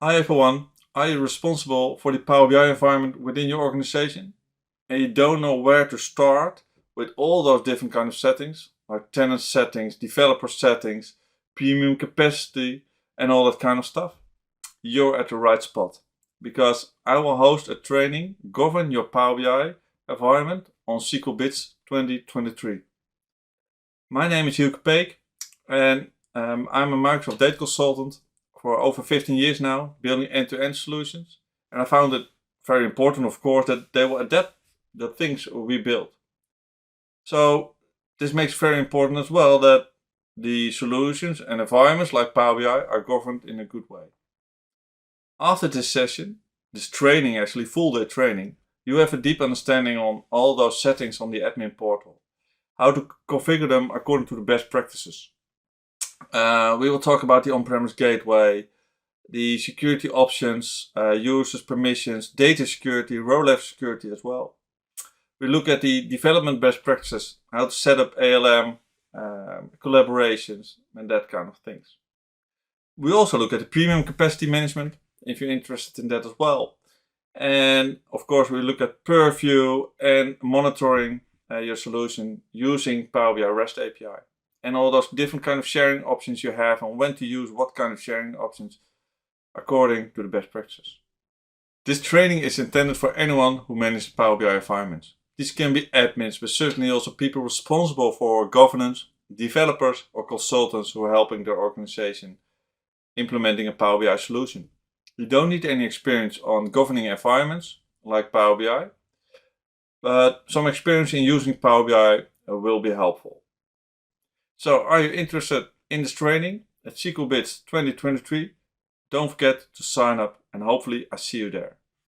Hi everyone, are you responsible for the Power BI environment within your organization? And you don't know where to start with all those different kind of settings, like tenant settings, developer settings, premium capacity, and all that kind of stuff? You're at the right spot, because I will host a training Govern Your Power BI Environment on SQL Bits 2023. My name is Hylke, and I'm a Microsoft data consultant for over 15 years now, building end-to-end solutions. And I found it very important, of course, that they will adapt the things we build. So this makes it very important as well that the solutions and environments like Power BI are governed in a good way. After this session, this training, actually full day training, you have a deep understanding on all those settings on the admin portal, how to configure them according to the best practices. We will talk about the on-premise gateway, the security options, users permissions, data security, row-level security as well. We look at the development best practices, how to set up ALM, collaborations, and that kind of things. We also look at the premium capacity management, if you're interested in that as well. And of course, we look at purview and monitoring your solution using Power BI REST API. And all those different kind of sharing options you have and when to use what kind of sharing options according to the best practices. This training is intended for anyone who manages Power BI environments. These can be admins, but certainly also people responsible for governance, developers or consultants who are helping their organization implementing a Power BI solution. You don't need any experience on governing environments like Power BI, but some experience in using Power BI will be helpful. So are you interested in this training at SQL Bits 2023? Don't forget to sign up and hopefully I see you there.